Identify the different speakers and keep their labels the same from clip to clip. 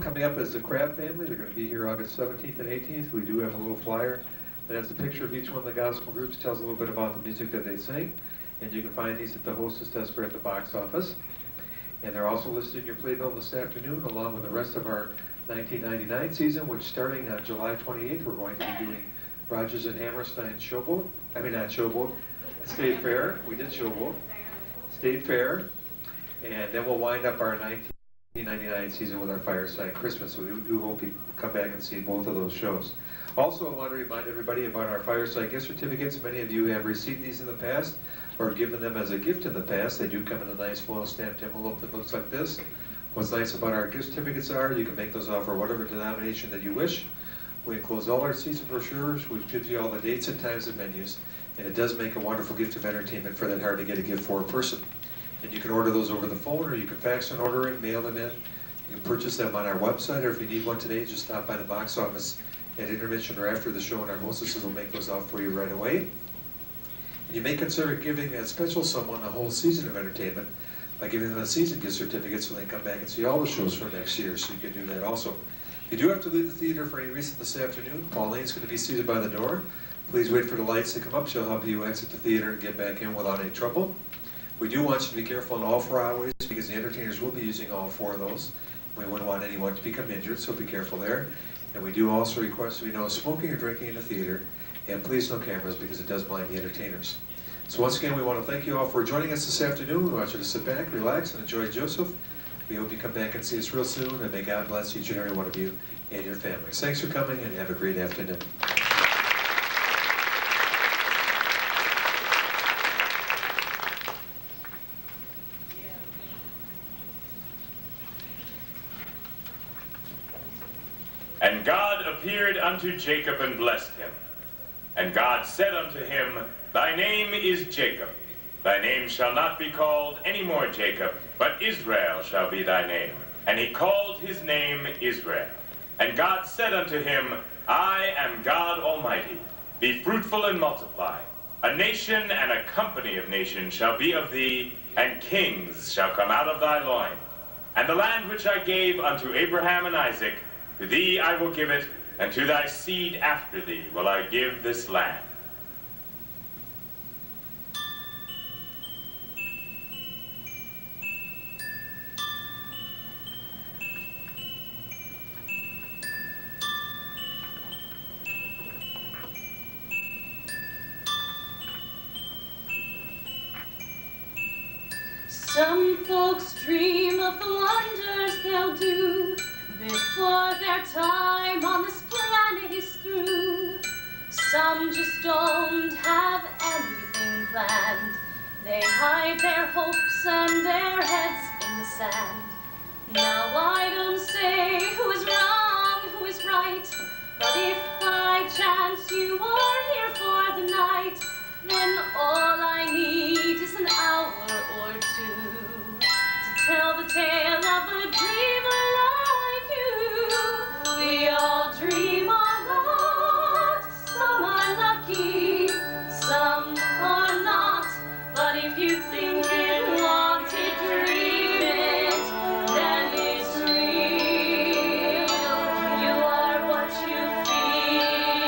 Speaker 1: Coming up is the Crab family. They're going to be here August 17th and 18th. We do have a little flyer that has a picture of each one of the gospel groups, tells a little bit about the music that they sing. And you can find these at the hostess desk or at the box office. And they're also listed in your playbill this afternoon, along with the rest of our 1999 season, which starting on July 28th, we're going to be doing Rogers and Hammerstein Showboat. I mean, not Showboat, State Fair. We did Showboat. State Fair. And then we'll wind up our 1999 season with our Fireside Christmas. So we do hope you come back and see both of those shows. Also, I want to remind everybody about our Fireside gift certificates. Many of you have received these in the past or given them as a gift in the past. They do come in a nice foil stamped envelope that looks like this. What's nice about our gift certificates are you can make those out for whatever denomination that you wish. We enclose all our season brochures, which gives you all the dates and times and venues, and it does make a wonderful gift of entertainment for that hard to get a gift for a person. And you can order those over the phone, or you can fax an order and mail them in. You can purchase them on our website, or if you need one today, just stop by the box office at intermission or after the show, and our hostesses will make those out for you right away. And you may consider giving that special someone a whole season of entertainment by giving them a season gift certificate so they come back and see all the shows for next year, so you can do that also. If you do have to leave the theater for any reason this afternoon, Pauline's going to be seated by the door. Please wait for the lights to come up. She'll help you exit the theater and get back in without any trouble. We do want you to be careful in all four aisleways because the entertainers will be using all four of those. We wouldn't want anyone to become injured, so be careful there. And we do also request that we no smoking or drinking in the theater, and please no cameras because it does blind the entertainers. So once again, we want to thank you all for joining us this afternoon. We want you to sit back, relax, and enjoy Joseph. We hope you come back and see us real soon, and may God bless each and every one of you and your families. Thanks for coming, and have a great afternoon.
Speaker 2: And God appeared unto Jacob and blessed him. And God said unto him, Thy name is Jacob. Thy name shall not be called any more Jacob, but Israel shall be thy name. And he called his name Israel. And God said unto him, I am God Almighty. Be fruitful and multiply. A nation and a company of nations shall be of thee, and kings shall come out of thy loin. And the land which I gave unto Abraham and Isaac, to thee I will give it, and to thy seed after thee will I give this land.
Speaker 3: Some folks dream of the wonders they'll do before their time on this planet is through. Some just don't have anything planned. They hide their hopes and their heads in the sand. Now I don't say who is wrong, who is right, but if by chance you are here for the night, then all I need is an hour or two to tell the tale of a dreamer like you. We all dream a lot, some are lucky, some are not, but if you think it, want it, dream it, then it's real. You are what you feel.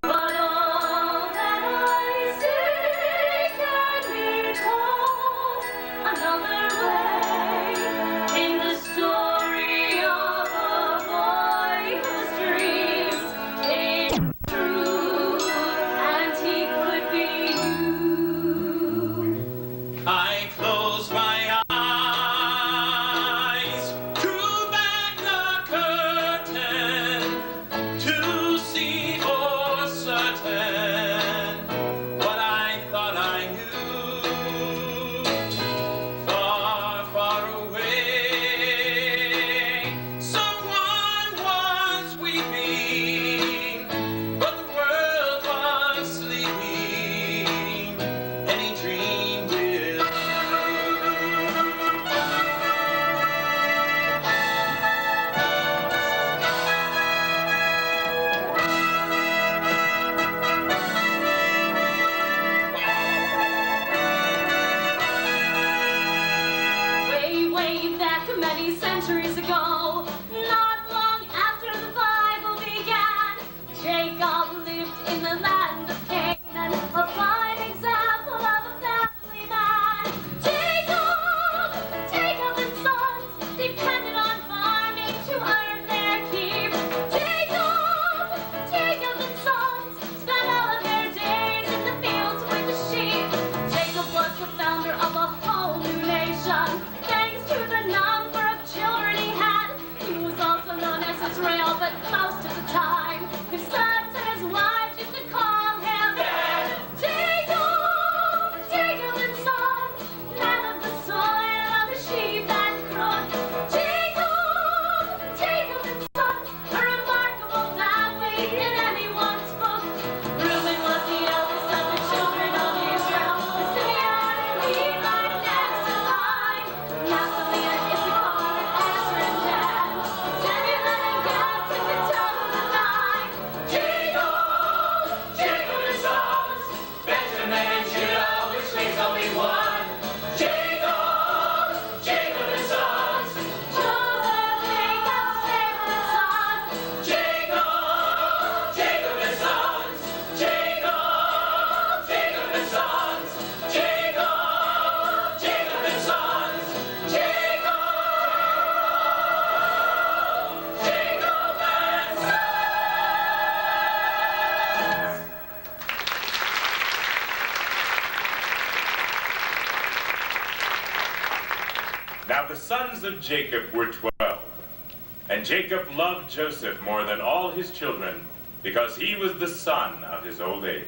Speaker 3: But all that I say can be told many centuries ago. Not long after the Bible began, Jacob lived in the land of Canaan, a fine example of a family man. Jacob and sons depended on farming to earn their keep. Jacob and sons spent all of their days in the fields with the sheep. Jacob was the founder of a whole new nation, thanks to the number of children he had. He was also known as Israel, but most of the time, his sons and his wives used to call him Jacob and sons, man of the soil, of the sheep and crook. Jacob and sons, a remarkable family in anyone's book. Reuben was the eldest of the children of Israel. Simeon and Levi next in line. Naphtali and Issachar and Asher and Dan. Zebulun and Gad took the top of the line. Jacob and sons, Benjamin and Judah, which leaves only one. Jacob and sons, Joseph, Jacob's favorite son. Jacob and sons, Jacob and sons, Jacob and sons, Jacob and sons.
Speaker 2: Now the sons of Jacob were 12, and Jacob loved Joseph more than all his children, because he was the son of his old age.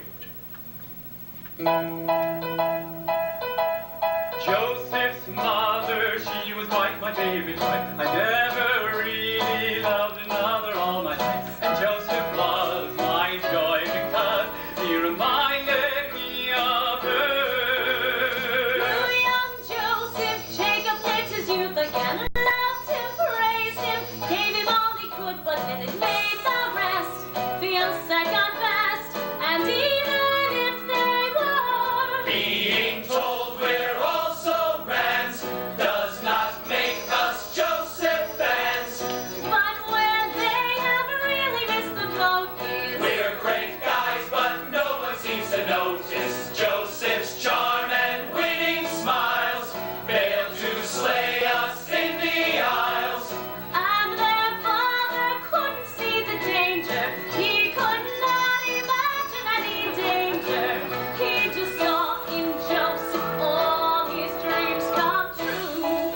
Speaker 4: Joseph's mother, she was quite my favorite wife. I never really loved another all my life. And Joseph was my joy because he reminded me of her.
Speaker 3: Through young Joseph, Jacob lived his youth again, loved him, praised him, gave him all he could, but then it made the rest feel second best. And even if they were
Speaker 4: Being told we're also brands does not make us Joseph fans.
Speaker 3: but where they have really missed the boat is
Speaker 4: We're great guys, but no one seems to notice Joseph's charm and winning smiles fail to slay us in the aisles.
Speaker 3: and their father couldn't see the danger. He could not imagine any danger. He just saw in Joseph all his dreams come true.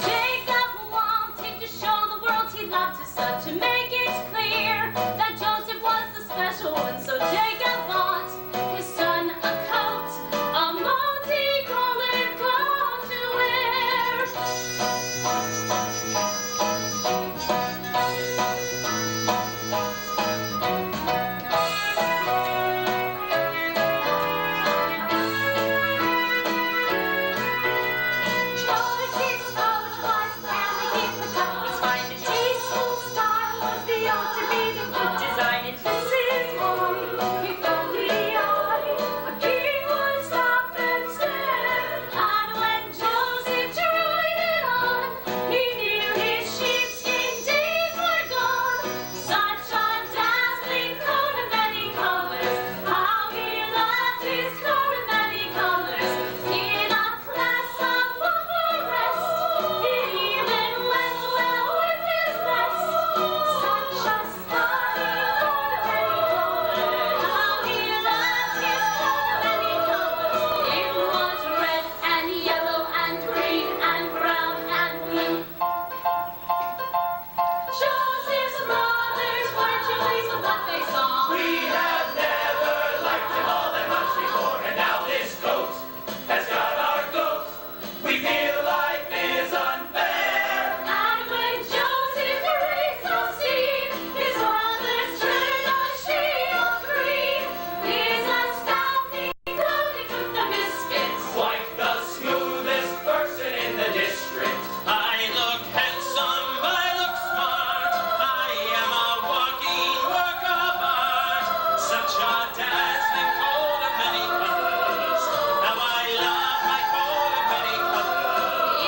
Speaker 3: Jacob wanted to show the world he loved his son, to make it clear that Joseph was the special one. So Jacob bought his son a coat, a multicolored coat to wear. Joseph's coat was elegant, but always fine and tasteful. Style was the ultimate in good design, and this is why he felt the eye. A king would stop and stare, and when Joseph tried it on, he knew his sheepskin days were gone. Such a dazzling coat of many colors, how he loved his coat of many colors. In a class above the rest, it even went well with his vest. Such a stunning coat of many colors, how he loved his coat of many colors. It was red and yellow and green and brown and blue. Joseph's brothers weren't too pleased with what they saw.
Speaker 4: We have never liked him all that much before, and now this coat has got our goat. We feel life is unfair.
Speaker 3: And when Joseph raised the scene, his brothers turned a shade of green. His astounding clothing took the biscuits.
Speaker 4: Quite the smoothest person in the district. I look handsome, I look smart. I am a walking work of art. Such a dazzling coat of many colors. Now I love my coat of many colors.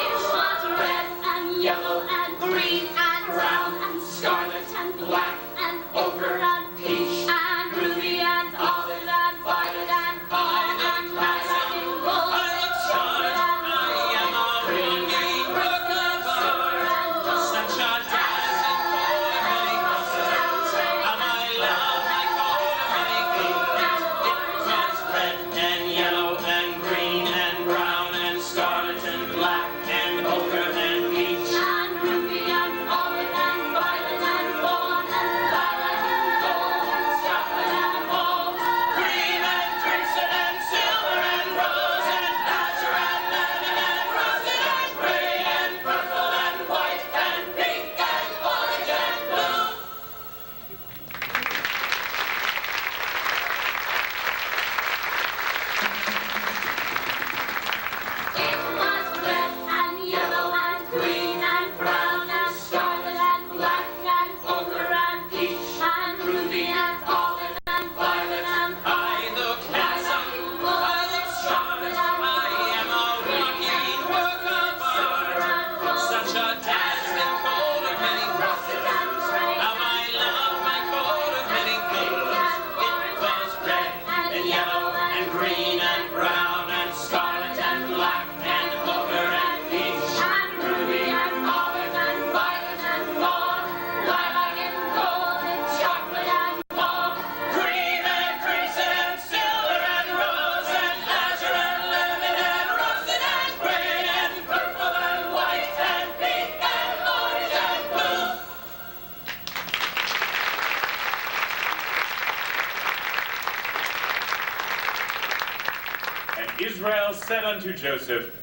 Speaker 2: said unto Joseph,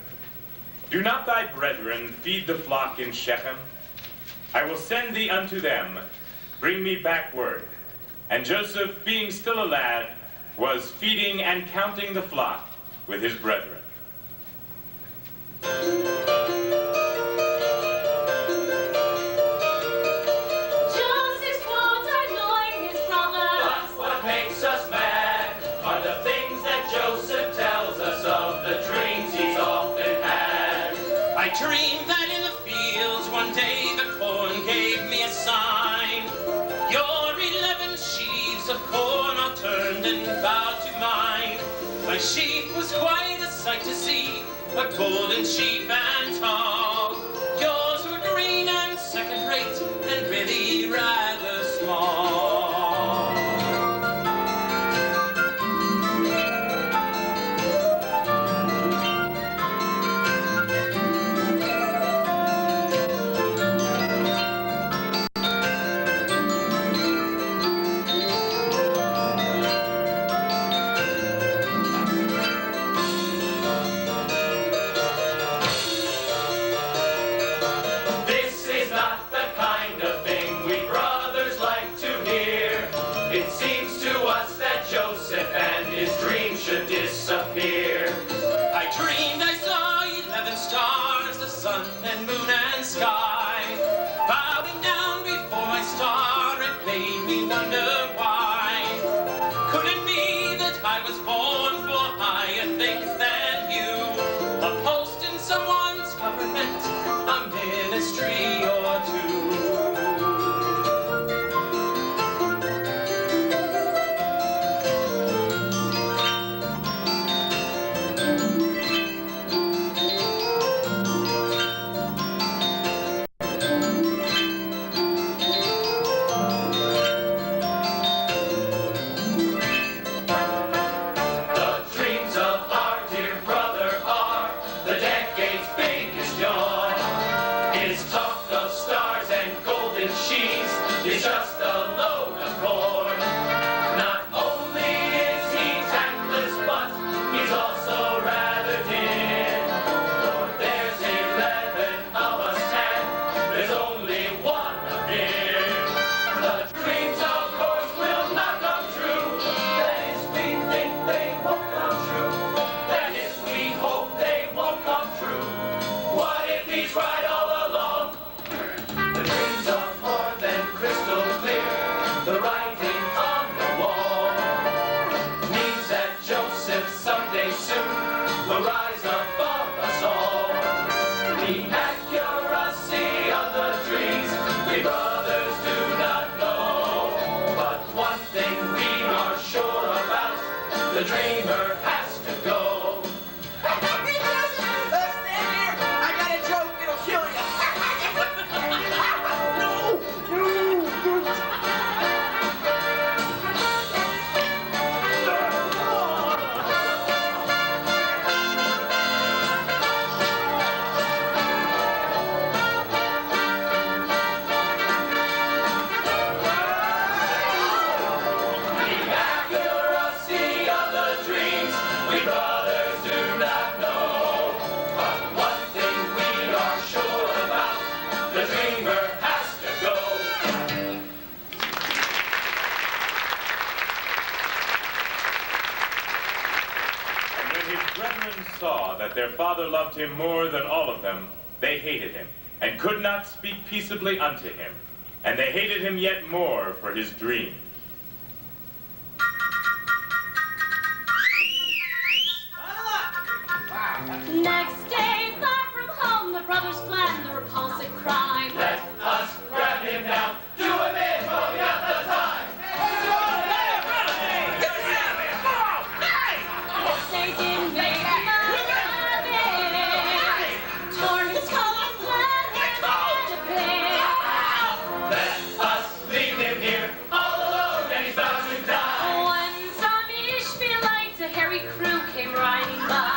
Speaker 2: Do not thy brethren feed the flock in Shechem? I will send thee unto them, bring me back word. And Joseph, being still a lad, was feeding and counting the flock with his brethren.
Speaker 3: Joseph's wounds annoyed his brother.
Speaker 4: But what makes us mad are the things that Joseph tells us of the dreams he's often had.
Speaker 5: I dreamed that in the fields one day the corn gave me a sign. Your 11 sheaves of corn are turned and bowed to mine. My sheaf was quite a sight to see, a golden sheaf and tall. Yours were green and second rate and really rather small.
Speaker 4: This is not the kind of thing we brothers like to hear. It seems to us that Joseph and his dream should disappear.
Speaker 5: I dreamed I saw 11 stars, the sun and moon and sky. Bowing down before my star, it made me wonder why. Could it be that I was born for higher things than you? A post in someone's government, a ministry or two.
Speaker 4: The dreams of our dear brother are the decade's biggest yawn. His talk of stars and golden sheaves is just a load of corn. Not only is he tactless, but he's also rather dim. For there's 11 of us and there's only one of him. The dreams, of course, will not come true. That is, we think they won't come true. That is, we hope they won't come true. What if he's right all along? The dreams are more than crystal clear. The writing on the wall means that Joseph someday soon will rise above us all. The accuracy of the dreams we brothers do not know. But one thing we are sure about, the dreamer has to go.
Speaker 6: Stand here! I got a joke, it'll kill you!
Speaker 4: The accuracy of the dreams we brothers do not know. But one thing we are sure about, the dreamer has to go.
Speaker 2: And when his brethren saw that their father loved him more than all of them, they hated him, and could not speak peaceably unto him. And they hated him yet more for his dream.
Speaker 3: Next day, far from home, the brothers planned the repulsive crime.
Speaker 4: Let us grab him now, do him in while we got the time.
Speaker 3: They didn't make much of it. Torn his coat and bled him to bed.
Speaker 4: Let us leave him here all alone, and he's bound to die.
Speaker 3: When some Ishmaelites, a hairy crew, came riding by.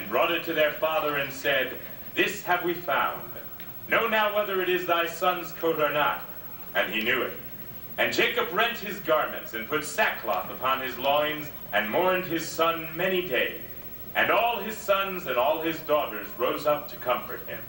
Speaker 2: and brought it to their father and said, "This have we found. Know now whether it is thy son's coat or not." And he knew it. And Jacob rent his garments and put sackcloth upon his loins and mourned his son many days. And all his sons and all his daughters rose up to comfort him.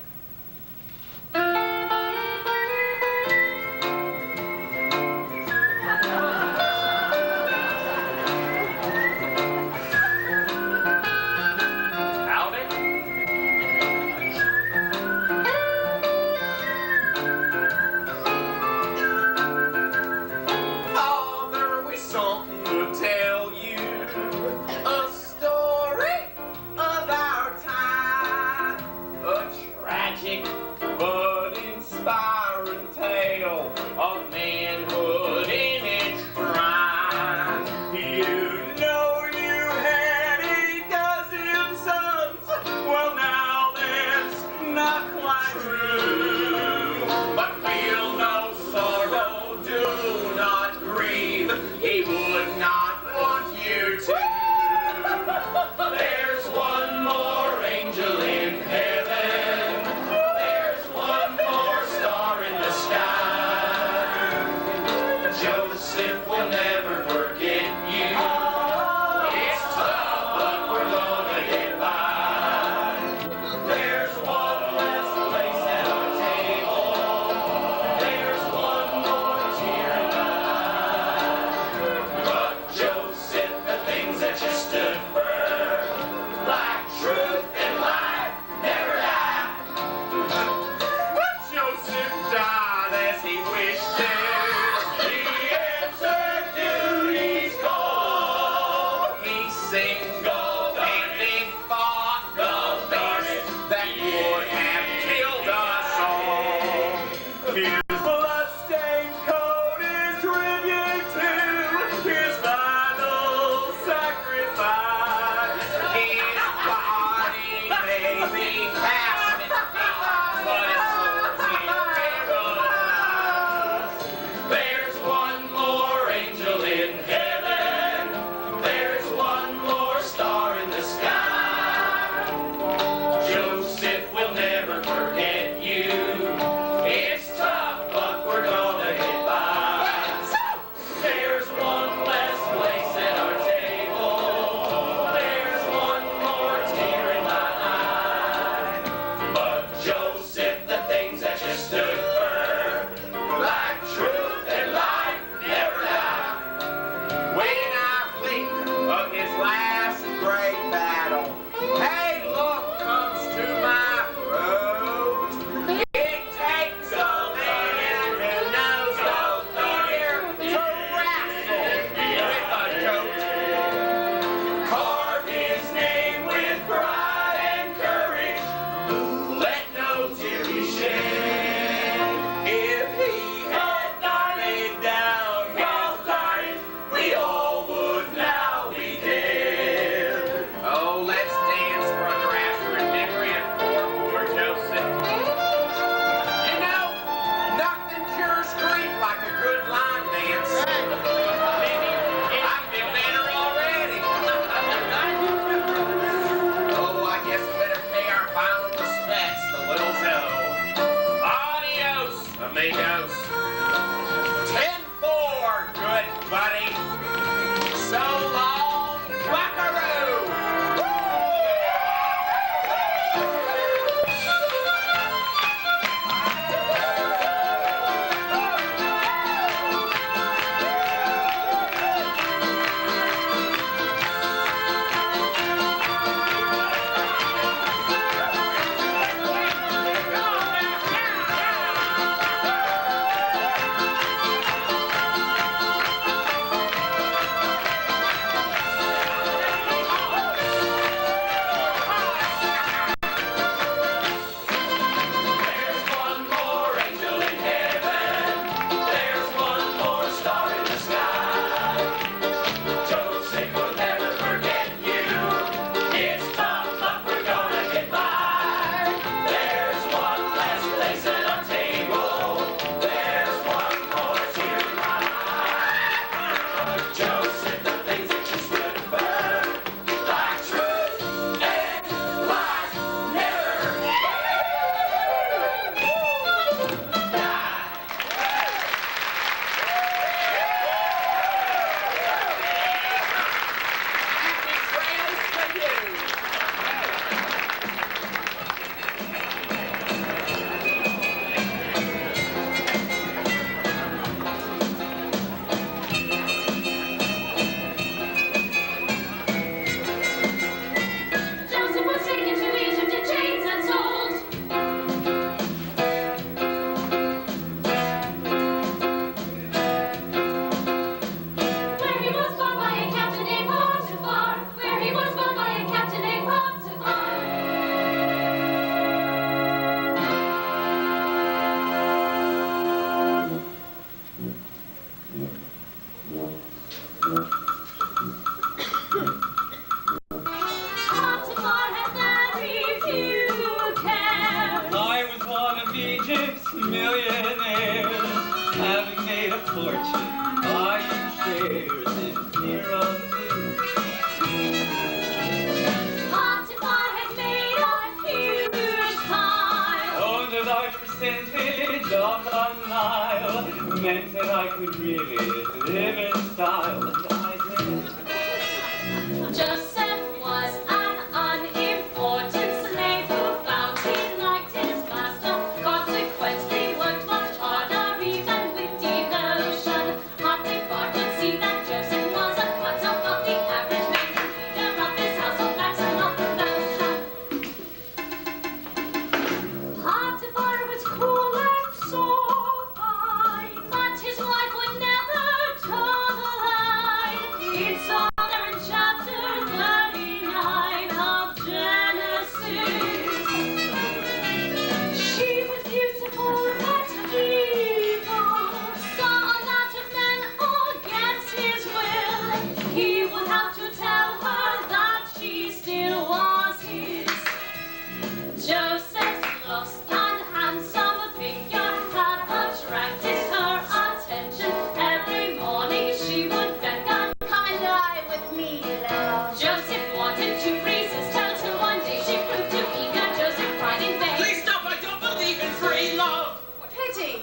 Speaker 5: There's one less place at our table.
Speaker 4: millionaires, having made a fortune, buying shares in Nero.
Speaker 3: Potiphar had made a huge pile.
Speaker 4: Owned a large percentage of the Nile, meant that I could really live in style, and I did.
Speaker 3: Joseph was an unimportant slave who found he liked his master, consequently worked much harder even with devotion. Potiphar could see that Joseph was a cut above the average man, leader of his household, maximum of promotion. Potiphar was cool and so fine, but his wife would never toe the line. It's all there in chapter 39 of Genesis. She was beautiful but evil, saw a lot of men against his will. He would have to tell her that she still was his. Joseph's looks and handsome figure had attracted her attention. Every morning she would beckon, "Come and lie with me, love." Joseph wanted to resist her till one day she proved too eager. Joseph cried in vain.
Speaker 5: Please stop, I don't believe in free love.
Speaker 3: Pity.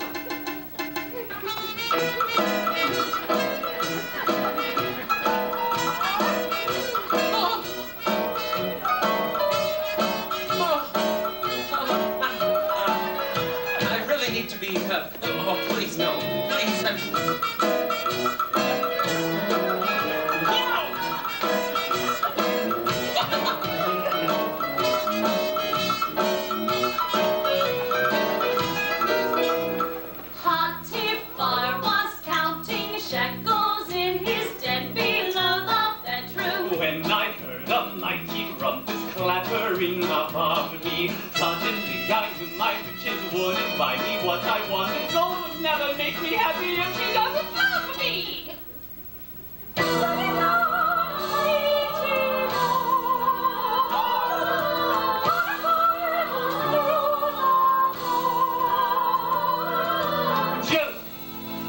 Speaker 5: I really need to be, oh, please, no. Please,
Speaker 3: Potiphar was counting shekels in his den below the bedroom.
Speaker 4: When I heard a mighty rumpus clattering above me, suddenly I knew my riches wouldn't buy me what I wanted. Gold would never make me happy if she doesn't love me. Joseph,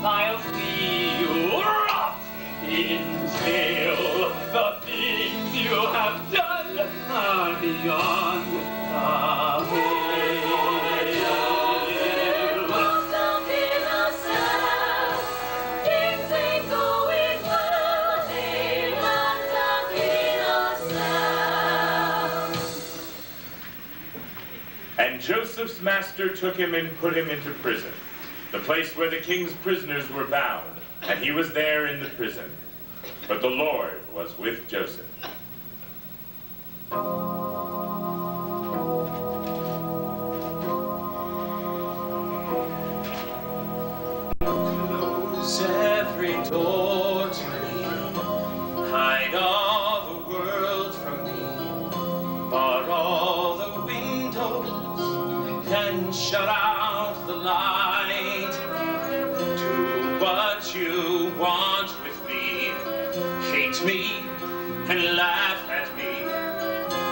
Speaker 4: I'll see you rot in jail. The things you have done are beyond the pale.
Speaker 3: Locked up in a cell, things ain't going well. They locked up in a cell.
Speaker 2: And Joseph's master took him and put him into prison, the place where the king's prisoners were bound, and he was there in the prison. But the Lord was with Joseph.
Speaker 5: close every door to me, hide all the world from me, bar all the windows, and shut out the light. Do what you want with me, hate me and laugh at me,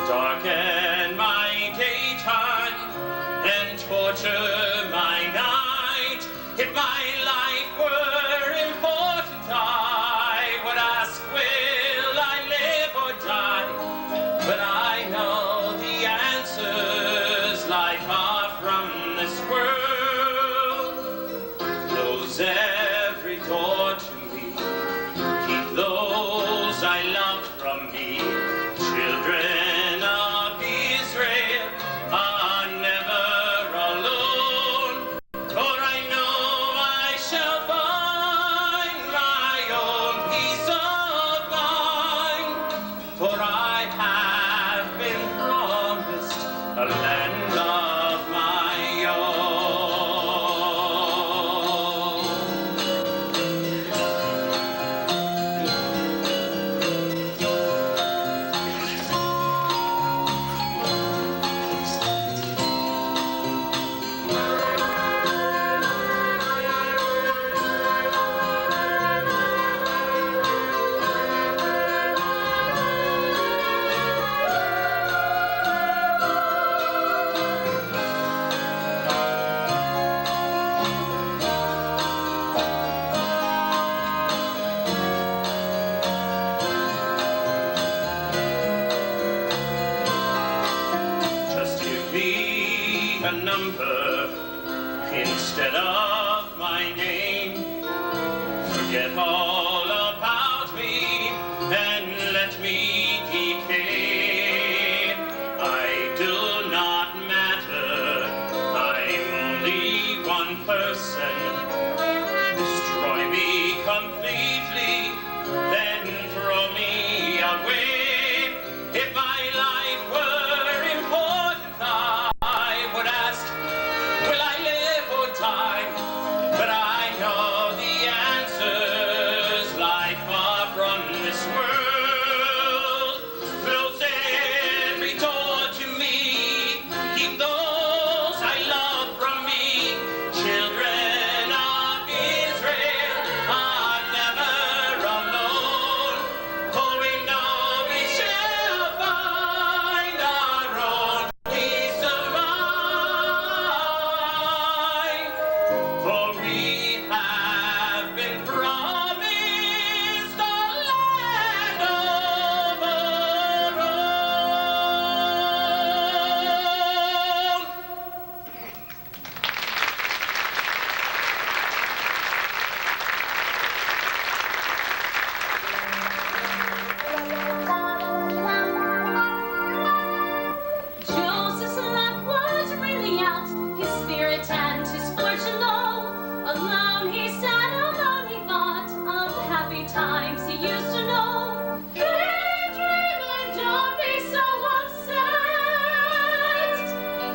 Speaker 5: darken my daytime and torture my night. If my life were important, I would ask, will I live or die? But I know the answers lie far from this world. Close every door to me, keep those I love from me. Children of Israel are never alone. number instead of my name. Forget all about me and let me decay. I do not matter, I'm only one person. Destroy me completely, then throw me away. If my life were important, I would ask, will I live or die? But I know the answers lie far from this world. Close every door to me, keep those I love from me. Children of Israel are never alone, for we know we shall find our own peace of mind. For we have been promised a land of our own.
Speaker 3: Joseph's luck was really out, his spirit and his fortune low. Alone he sat, alone he thought of the happy times he used to know. Hey, dreamer, don't be so upset.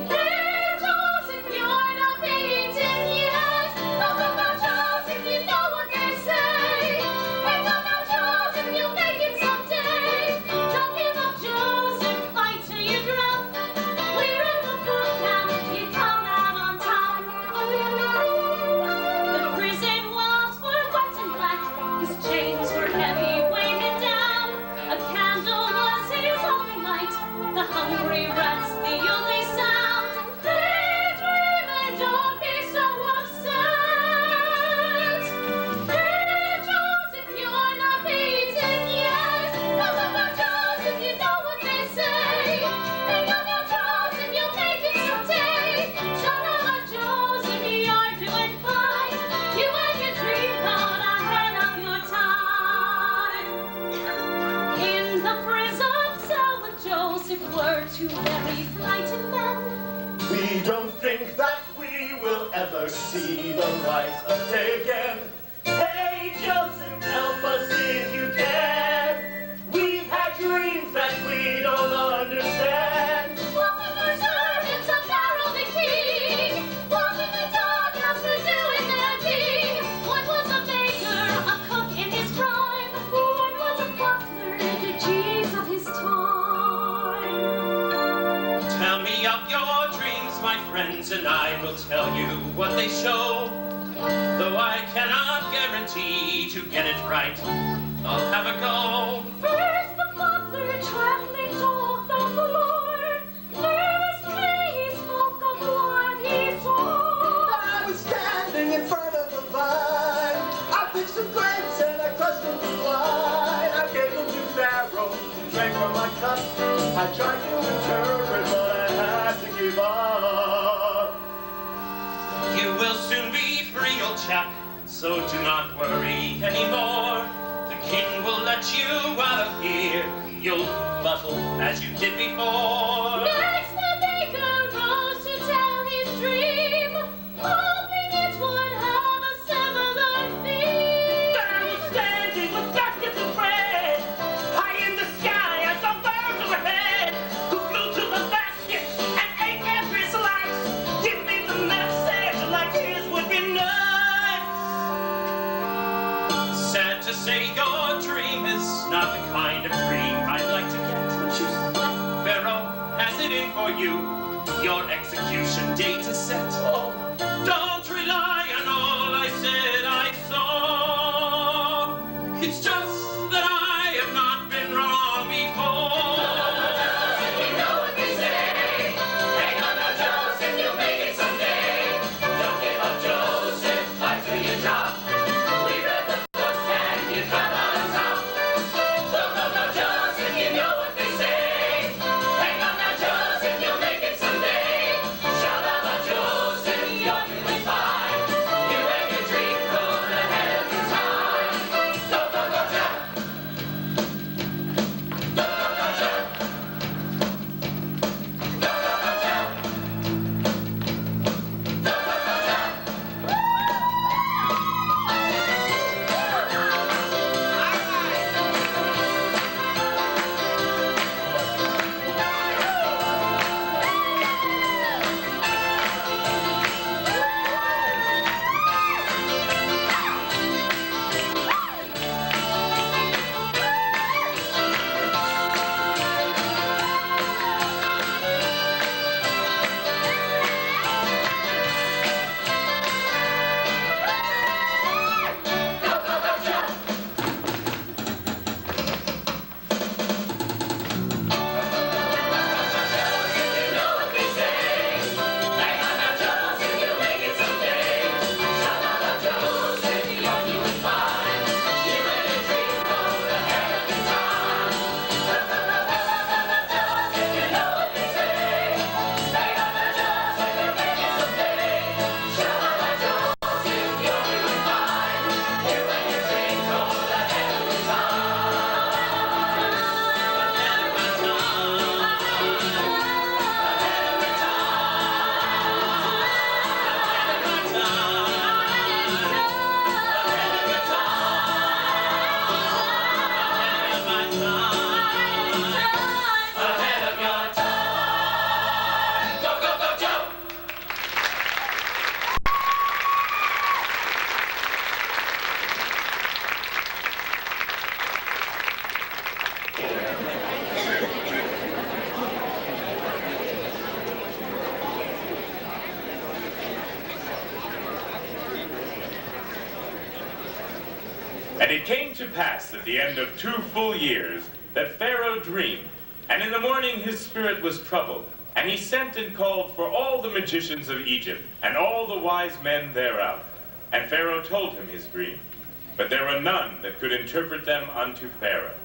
Speaker 3: Hey, Joseph, you're not beaten yet. No, no, no, Joseph, you know what they say. Hey, no, no, Joseph, you'll make it someday. Don't give up, Joseph, fight till you drop. We read the book and you come out on top. The prison walls were wet and black, his chains were heavy, weighing him down. A candle was his only light, the hungry rats the only sound. Hey, dreamer, don't be so upset. Hey, Joseph, you're not beaten yet. No, no, no, Joseph, you know what they say. Hey, no, no, Joseph, you'll make it someday. Shut up, Joseph, you're doing fine. You and your dreamcoat are ahead of your time. In the prison cell with Joseph were two very frightened men.
Speaker 7: We don't think that we will ever see the light of day again. Hey, Joseph, help us if you can. We've had dreams that we don't understand.
Speaker 3: Walking the servants of Pharaoh the king, walking the doghouse for doing their thing. One was a baker, a cook in his prime. One was a butler, the G's of his time.
Speaker 5: Tell me of your dreams, my friends, and I will tell you what they show. Though I cannot guarantee to get it right, I'll have a go.
Speaker 3: First the butler trembling talked of the Lord. Nervously he spoke of what he saw.
Speaker 6: I was standing in front of the vine. I picked some grapes and I crushed them to wine.
Speaker 7: I gave them to Pharaoh, who drank from my cup. I tried to interpret, but I had to give up.
Speaker 5: You will soon be free, old chap, so do not worry anymore. The king will let you out of here. You'll bustle as you did before.
Speaker 3: Next the baker rose to tell his dream, hoping it would have a similar theme.
Speaker 7: I was standing with baskets of bread. High in the sky, I saw birds overhead who flew to the basket and ate every slice. Give me the message like his would be nice.
Speaker 5: Sad to say your dream is not the kind of dream I'd like to get. Pharaoh has it in for you. Your execution date is set. Oh, don't rely on all I said I saw. It's just that I have not been wrong before.
Speaker 3: You know what they say. Hang on now, Joseph, you'll make it someday. Don't give up, Joseph, fight till you drop. We read the book and you come out on top. Don't go, no, Joseph, you know what they say. Hang on now, Joseph, you'll make it someday. Shout out.
Speaker 2: And it came to pass at the end of 2 full years that Pharaoh dreamed, and in the morning his spirit was troubled, and he sent and called for all the magicians of Egypt, and all the wise men thereof. And Pharaoh told him his dream, but there were none that could interpret them unto Pharaoh.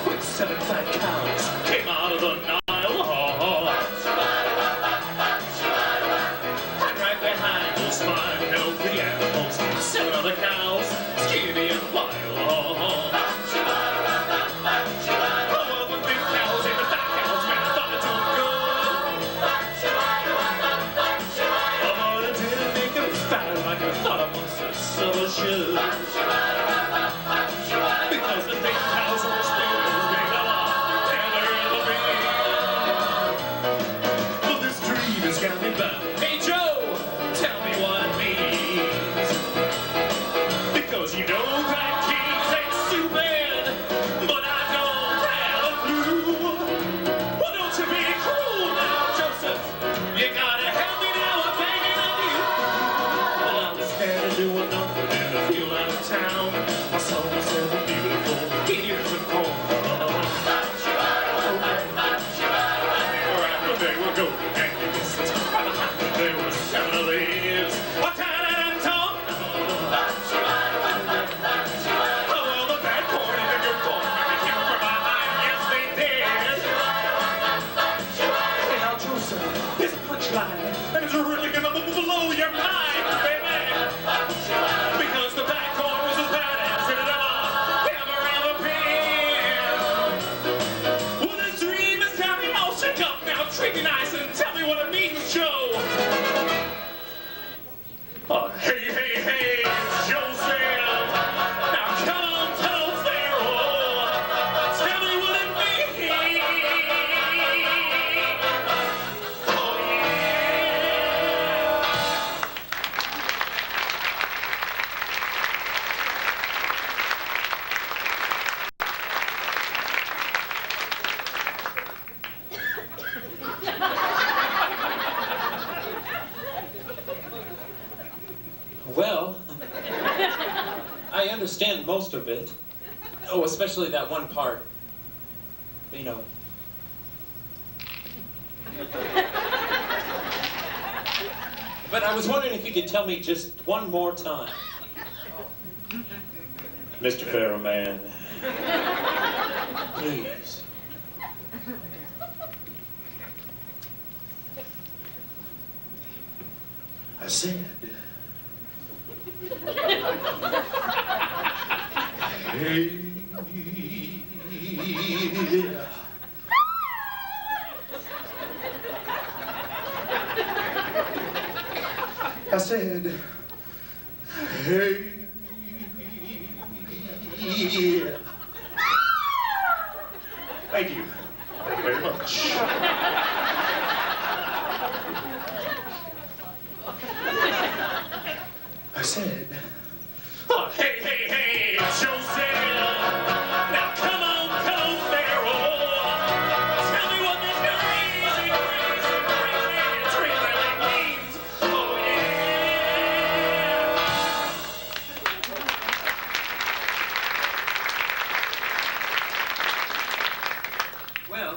Speaker 7: With 7 fat cows came out of the Nile. And right behind those 5 healthy animals, 7 other cows, skinny and wild. Oh, the big cows and the fat cows, man, I thought it too good. Oh, it didn't make them fat like I thought a monster so should. Because the big cows were still as big a lot. of town. My son was ever beautiful, years of home. Wherever they were going, and you listen to there were 7 of these. What kind of tongue? Oh, well, the bad corn and the good corn, they came from behind, yes they did. Hey, now, Joseph, this punchline, and it's really gonna blow your mind, baby. Because the bad corn was as bad as it ever been. Well, this dream has got me all shook up now. Treat me nice and tell me what it means, Joe. Hey, hey, hey, Joseph. Now come on, tell Pharaoh. Tell me what it means. Oh, yeah.
Speaker 5: Well, I understand most of it. Oh, especially that one part. You know. But I was wondering if you could tell me just one more time.
Speaker 7: Mr. Pharaoh Man,
Speaker 5: Please.
Speaker 7: I said, hey, I said, hey, thank you. Thank you very much. I said, oh, hey, hey, hey, Joseph. Now come on, Pharaoh. Tell me what this crazy, crazy, crazy dream really means. Oh, yeah.
Speaker 5: Well,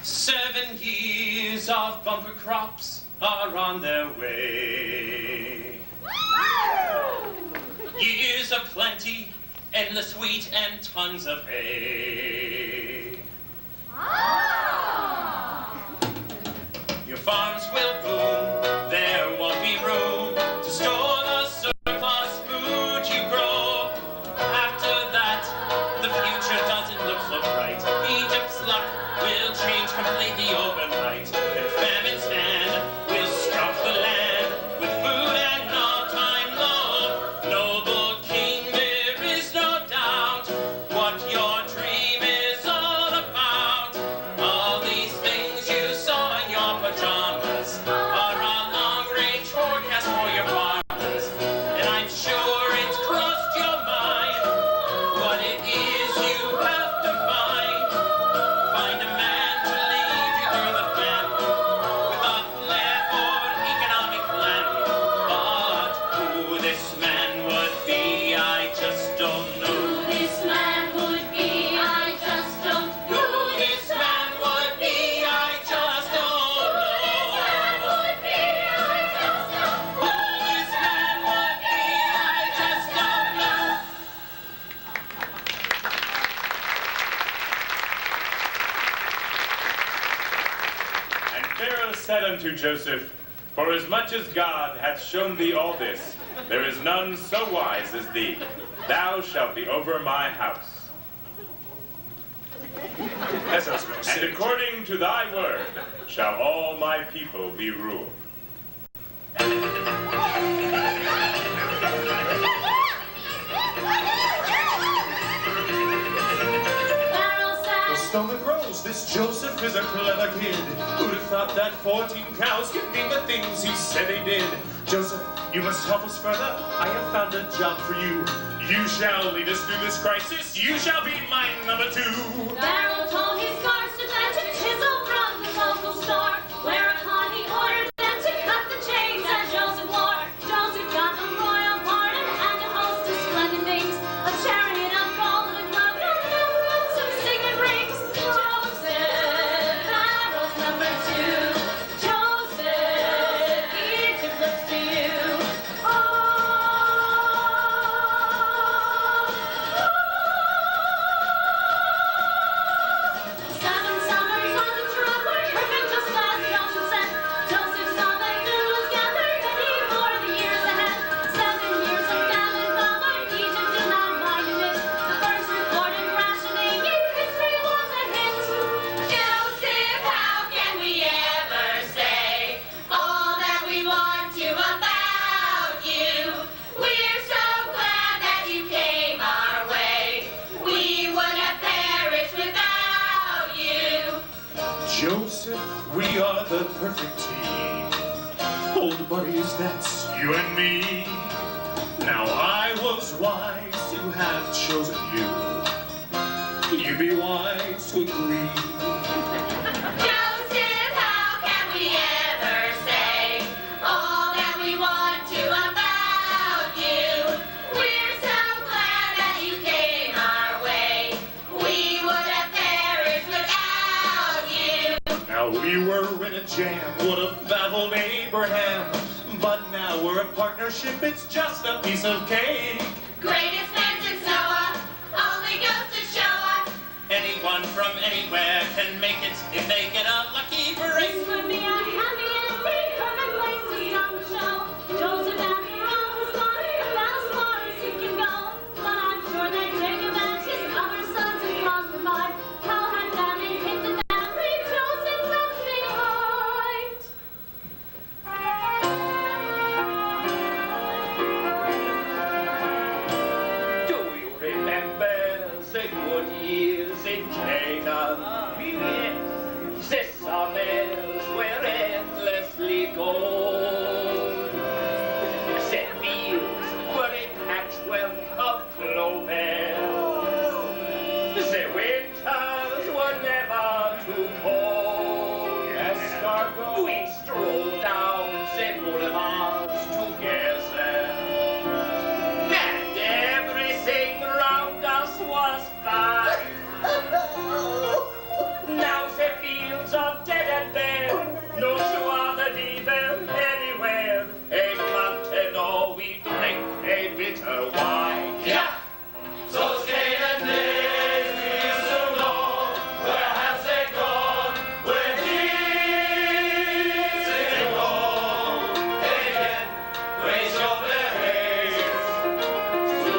Speaker 5: 7 years of bumper crops are on their way. Years of plenty, endless wheat, and tons of hay. Your farms will boom, there won't be room to store the surplus food you grow. After that, the future doesn't look so bright. Egypt's luck will change completely overnight. And famine's hand will scout the land with food and all time low. Noble king, there is no doubt what your dream is all about. All these things you saw in your pajamas are a long-range forecast for your farmers. And I'm sure it's crossed your mind what it is you have to find. Find a man to lead you through the famine with a flair for economic planning. But who this man would be, I just don't know.
Speaker 3: Who this man would be, I just don't know.
Speaker 5: Who this man would be, I just don't know.
Speaker 3: Would be, I just don't
Speaker 5: Who this man would be, I just don't know.
Speaker 2: And Pharaoh said unto Joseph, Forasmuch as God hath shown thee all this, there is none so wise as thee. Thou shalt be over my house.
Speaker 7: That sounds real
Speaker 2: And
Speaker 7: sick.
Speaker 2: according to thy word shall all my people be ruled.
Speaker 3: Pharaoh said,
Speaker 7: The stomach grows. This Joseph is a clever kid. Who'd have thought that 14 cows could mean the things he said they did? Joseph, you must help us further. I have found a job for you. You shall lead us through this crisis. You shall be my number 2.
Speaker 3: Pharaoh told his guards to fetch a chisel from the local store, whereupon he ordered them to cut the chains that Joseph wore. Joseph got the royal pardon and a host
Speaker 7: the perfect tea. Old buddies, that's you and me. Now I was wise to have chosen you. You'd be wise to agree.
Speaker 3: Joseph, how can we ever say all that we want to about you? We're so glad that you came our way. We would have perished without you.
Speaker 7: Now we were in a jam, would have baffled Abraham. But now we're a partnership, it's just a piece of cake.
Speaker 3: Greatest friends in Noah, only goes to show us.
Speaker 5: Anyone from anywhere can make it if they get a lucky break.
Speaker 3: This would be a happy ending, perfect place to start the show. Joseph after all was gone, about as far as he can go. But I'm sure that Jacob and his other sons had crossed the line. How had famine hit the family Joseph left behind?
Speaker 4: Do you remember the good years in Canaan? Yes. The summers were endlessly gold. The fields were a patchwork of clover. The winters were never too cold. Escargot. We strolled down the boulevards together. And everything round us was fine. Now the fields are dead and bare. No other leader anywhere. A month ago we drank a bitter wine. Yeah.
Speaker 5: Those Canaan days we used to know, where have they gone? Where did they go? Again, raise your hands to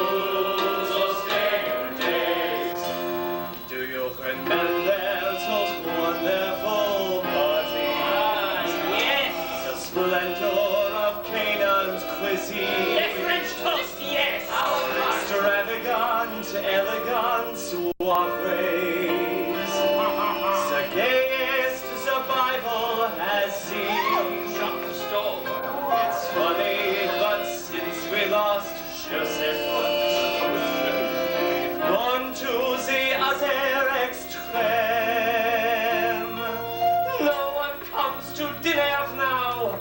Speaker 5: those Canaan days.
Speaker 7: Do you remember those wonderful parties?
Speaker 4: Yes.
Speaker 7: The splendor of Canaan's cuisine.
Speaker 4: The French toast, yes.
Speaker 7: Extravagant, elegant soirees. The gayest the Bible has seen. It's funny, but since we lost Joseph, we've gone to the other extreme. No one comes to dinner now.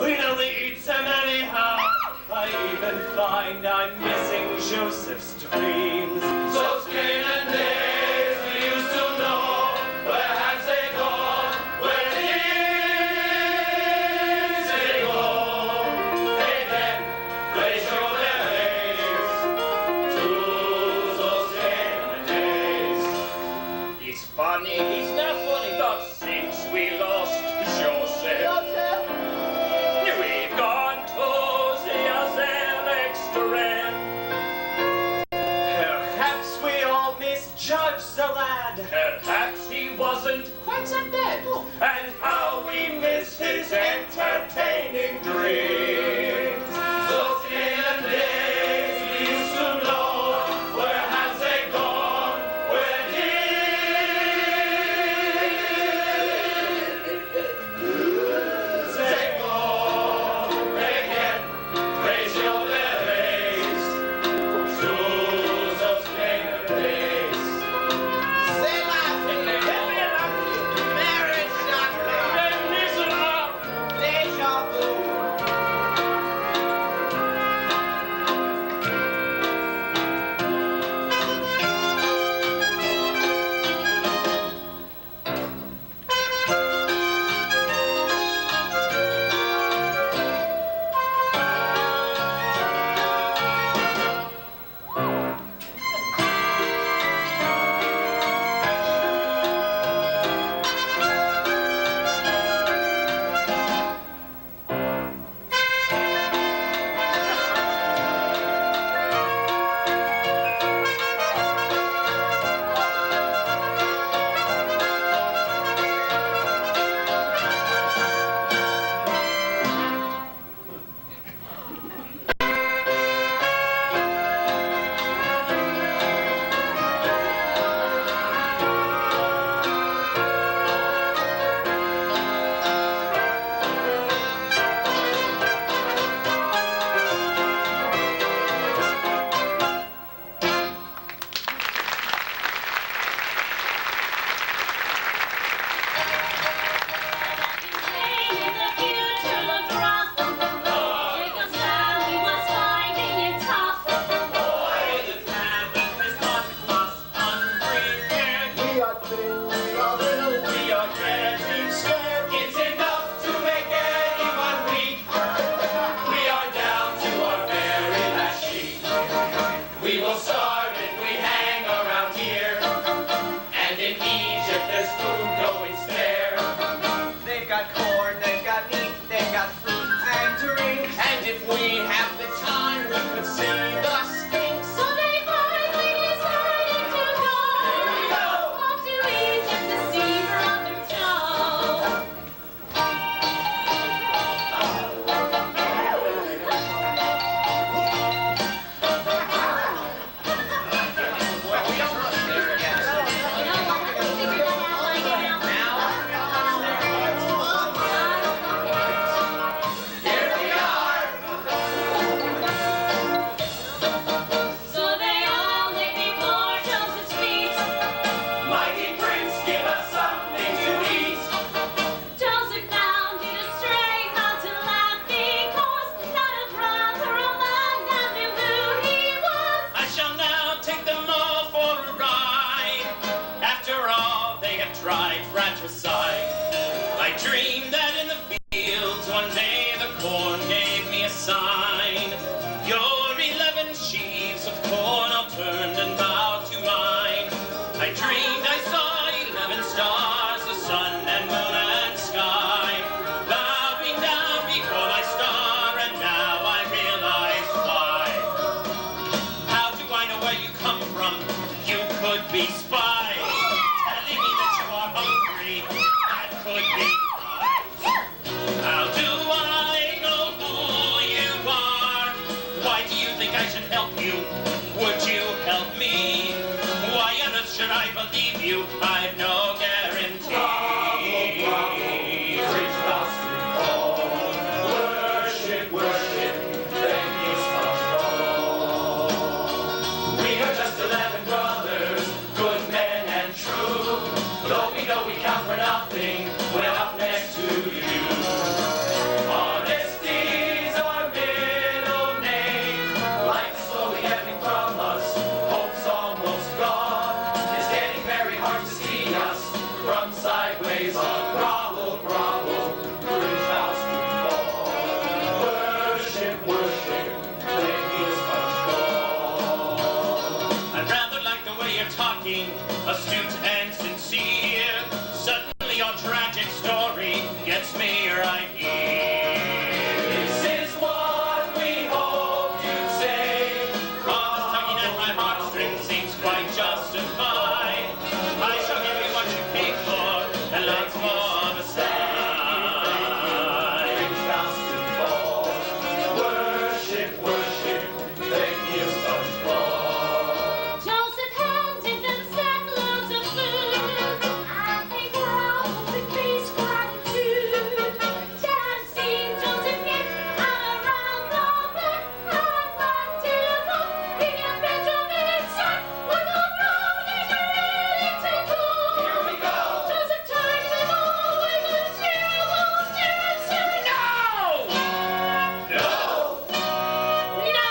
Speaker 7: We only eat them anyhow. I even find I'm missing Joseph's dreams.
Speaker 5: Those Canaan days we used to know, where have they gone? Where did they go? Hey then, raise your hands to those Canaan days.
Speaker 4: It's funny, it's not funny, but since we lost Joseph, we've gone to the other extreme.
Speaker 7: Perhaps we all misjudged the lad.
Speaker 4: Perhaps he wasn't quite so bad.
Speaker 7: And how we miss his entertaining dreams.
Speaker 5: Those Canaan days we used to know, where have they gone? Where did they go? Again, raise your berets to those Canaan days.
Speaker 6: Say laughing, marriage not love, deja vu.
Speaker 5: see the Sphinx.
Speaker 3: So they finally decided to go.
Speaker 5: Here we go.
Speaker 3: Off to Egypt to see Brother Joe. So they all lay before Joseph's feet.
Speaker 5: Mighty Prince, give us something to eat.
Speaker 3: Joseph found it a strange not to laugh because not a brother among them knew who he was.
Speaker 5: I shall now take them all for a ride. After all they have tried fratricide. I dreamed that in the fields one day the corn gave me a sign. Your 11 sheaves of corn all turned and bowed to mine. I dreamed I saw 11 stars, the sun and moon and sky, bowing down before my star, and now I realize why. How do I know where you come from? You could be spies, telling me that you are hungry. That could be lies. How do I know who you are? Why do you think I should help you? Would you help me? Why on earth should I believe you? I've no guarantee. Preach gospel call. Worship, worship, thank you, Lord. We are just 11 brothers, good men and true. Though we know we count for nothing, we're up next to you. Honesty's our middle name. Life's slowly ebbing from us. Hope's almost gone. It's getting very hard to see us from sideways on. Grovel, grovel, bridge house we fall. Worship, worship, thank you, SpongeBob. I rather like the way you're talking, astute and sincere. Suddenly your tragic story gets me right here. This is what we hoped you'd say. Promise tugging at my heartstrings seems quite justified. I shall give you what you paid for, and lots more beside. Worship, worship, thank you, SpongeBob.
Speaker 3: Joseph handed them sackloads of food, and they growled with face gratitude. Dancing Joseph get out around the bed, and back to the King Benjamin said, with the brownies ready to go.
Speaker 5: Here we go.
Speaker 3: Joseph turned them all with a terrible stare and said,
Speaker 5: No! No!
Speaker 3: No!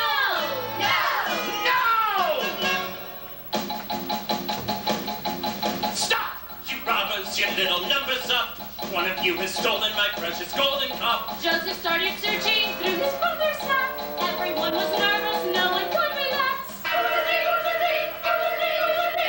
Speaker 5: Stop! You robbers, your little number's up. One of you has stolen my precious golden cup.
Speaker 3: Joseph started searching through his brother's sack. Everyone was nervous, no one could relax.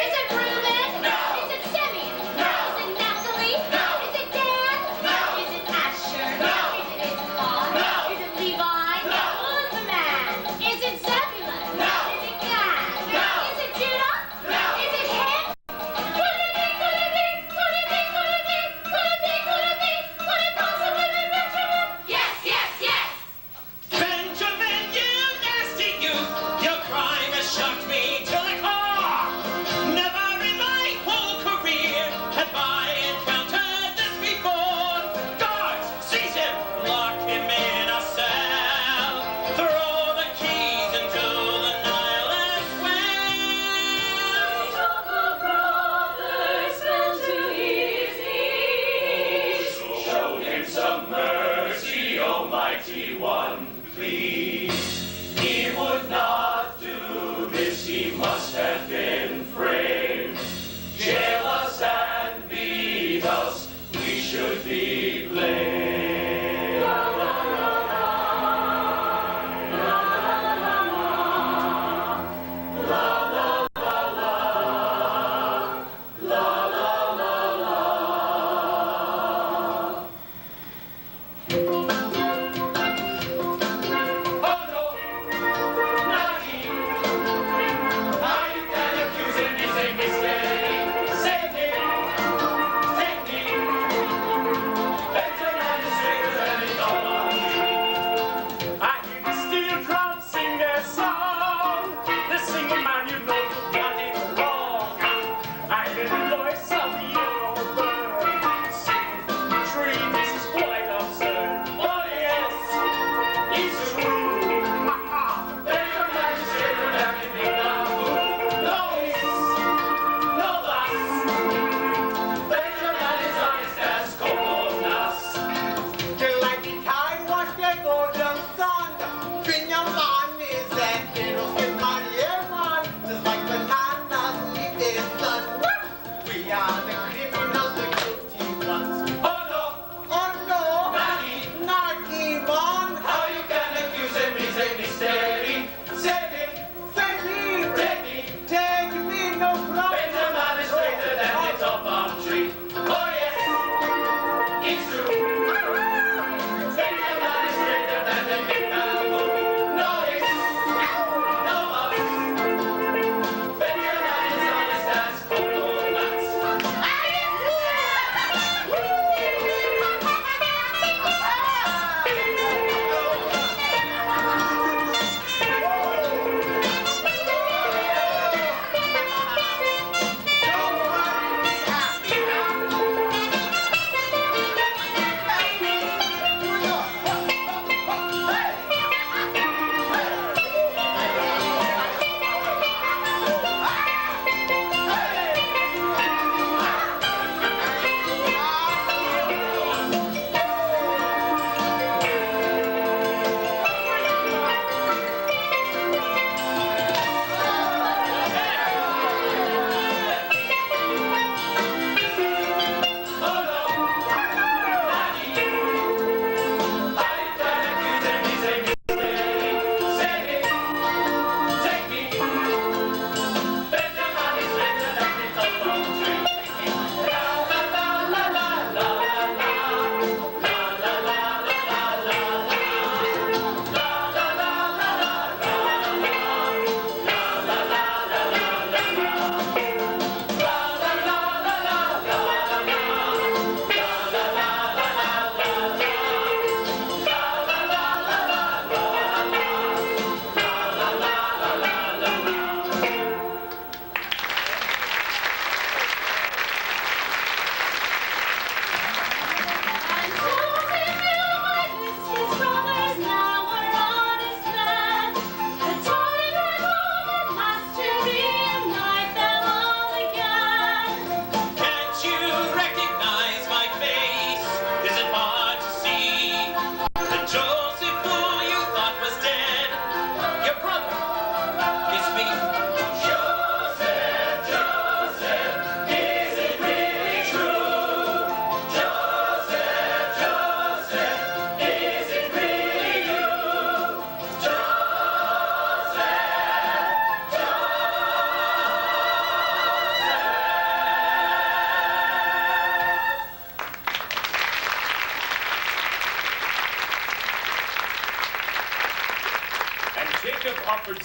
Speaker 3: Is it Reuben?
Speaker 5: No.
Speaker 3: Is it Simeon?
Speaker 5: No.
Speaker 3: Is it Naphtali?
Speaker 5: No.
Speaker 3: Is it Dan?
Speaker 5: No.
Speaker 3: Is it Asher?
Speaker 5: No.
Speaker 3: Is it Issachar?
Speaker 5: No.
Speaker 3: Is it Levi?
Speaker 5: No.
Speaker 3: Who's the man? Is it Zebulun?
Speaker 5: No.
Speaker 3: Is it Gad?
Speaker 5: No.
Speaker 3: Is it Judah?
Speaker 5: No.
Speaker 3: Is it him? Could it be? Could it be? Could it be? Could it be? Could it be? Could it be? Could it possibly be Benjamin? Yes, yes, yes!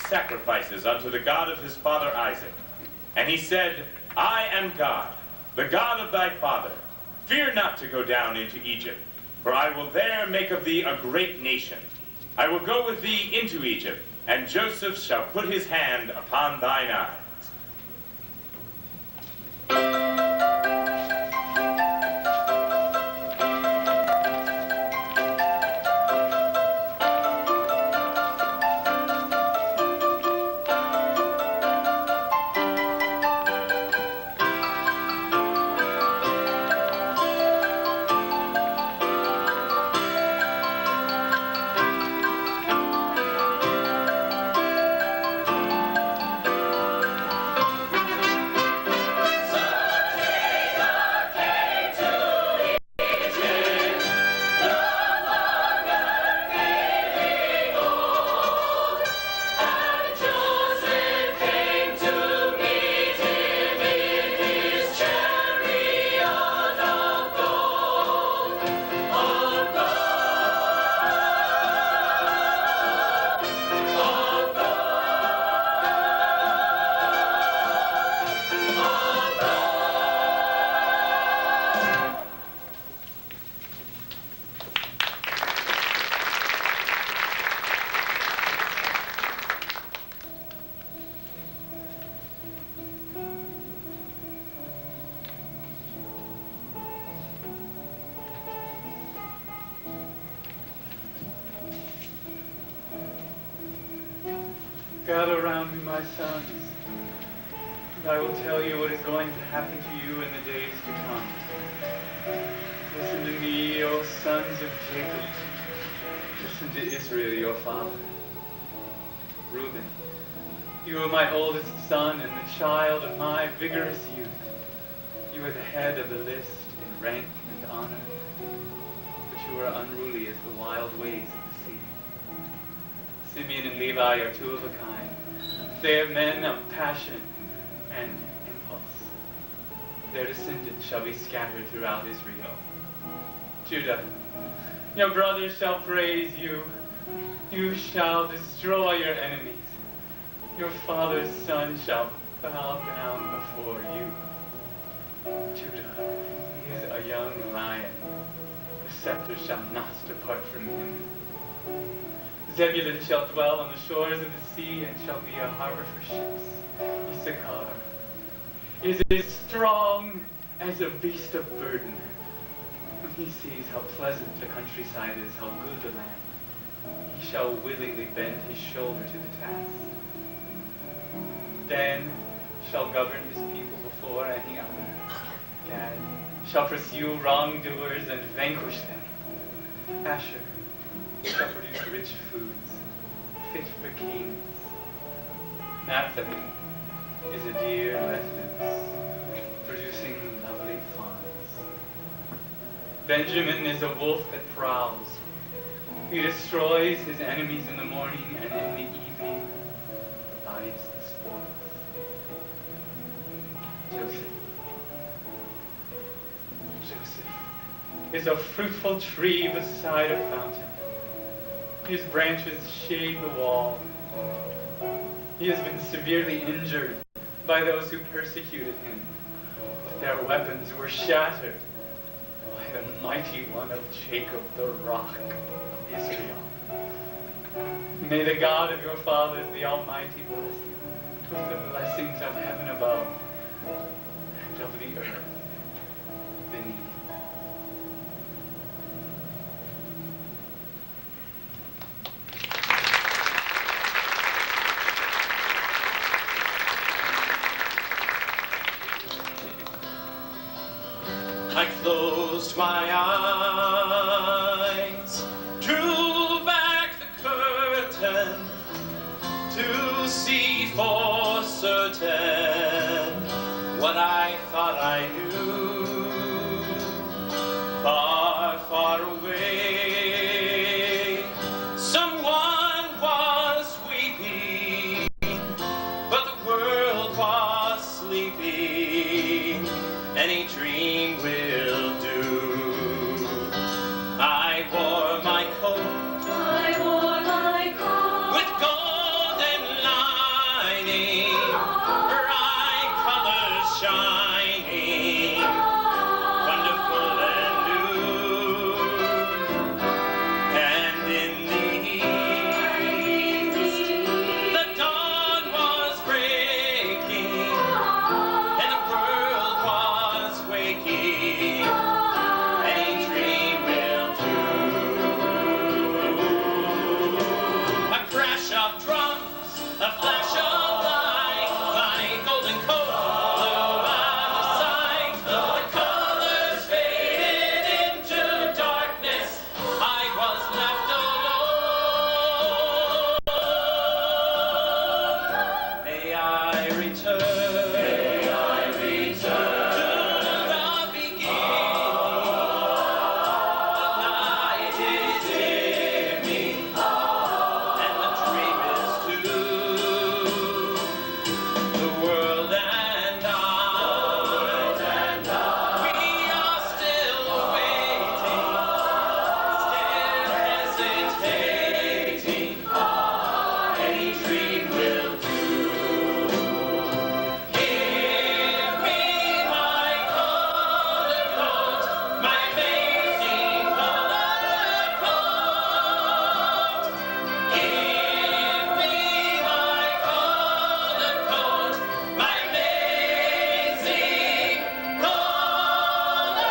Speaker 2: sacrifices unto the God of his father Isaac. And he said, I am God, the God of thy father. Fear not to go down into Egypt, for I will there make of thee a great nation. I will go with thee into Egypt, and Joseph shall put his hand upon thine eyes.
Speaker 4: Gather round me, my sons, and I will tell you what is going to happen to you in the days to come. Listen to me, O sons of Jacob. Listen to Israel, your father. Reuben, you are my oldest son and the child of my vigorous youth. You are the head of the list in rank and honor, but you are unruly as the wild waves of the sea. Simeon and Levi are two of a kind. They are men of passion and impulse. Their descendants shall be scattered throughout Israel. Judah, your brothers shall praise you. You shall destroy your enemies. Your father's son shall bow down before you. Judah is a young lion. The scepter shall not depart from him. Zebulun shall dwell on the shores of the sea and shall be a harbor for ships. Issachar is as strong as a beast of burden. When he sees how pleasant the countryside is, how good the land, he shall willingly bend his shoulder to the task. Dan shall govern his people before any other. Gad shall pursue wrongdoers and vanquish them. Asher shall produce rich foods, fit for kings. Naphtali is a deer let loose, producing lovely fawns. Benjamin is a wolf that prowls. He destroys his enemies in the morning, and in the evening divides the spoils. Joseph is a fruitful tree beside a fountain. His branches shade the wall. He has been severely injured by those who persecuted him, but their weapons were shattered by the mighty one of Jacob, the rock of Israel. May the God of your fathers, the Almighty, bless you with the blessings of heaven above and of the earth beneath.
Speaker 5: I closed my eyes, drew back the curtain to see for certain what I thought I knew. Far, far away, someone was weeping, but the world was sleeping. Any dream will do. I wore my coat. I wore my coat with golden bright colors shining, wonderful and new. And in the east, the dawn was breaking, and the world was waking. Any dream will do. A crash of drums, a flash of light, my golden coat flew out of sight. The colors faded into darkness. I was left alone. May I return. May I return to the beginning. The night is dimming, and the dream is too. The world and I, we are still waiting, still hesitating. Any dream will do. Give me my colored coat, my amazing colored coat. Give me my colored coat, my amazing colored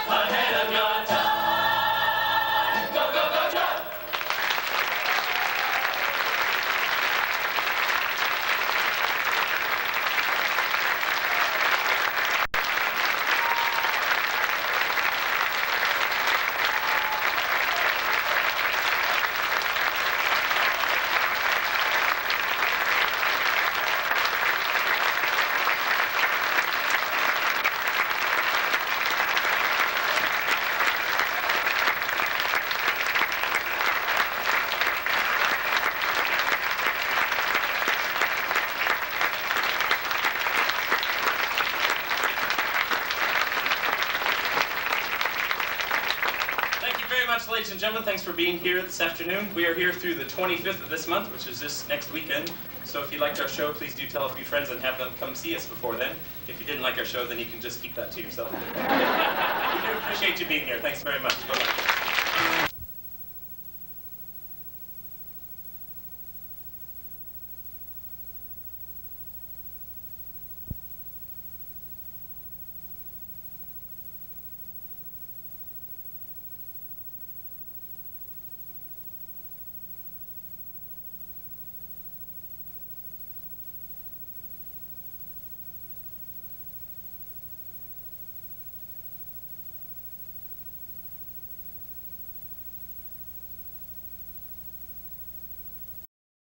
Speaker 5: ahead of your time. Go, go, go, go! Thank you very much, ladies and gentlemen. Thanks for being here this afternoon. We are here through the 25th of this month, which is this next weekend. So if you liked our show, please do tell a few friends and have them come see us before then. If you didn't like our show, then you can just keep that to yourself. We do appreciate you being here. Thanks very much. Bye-bye.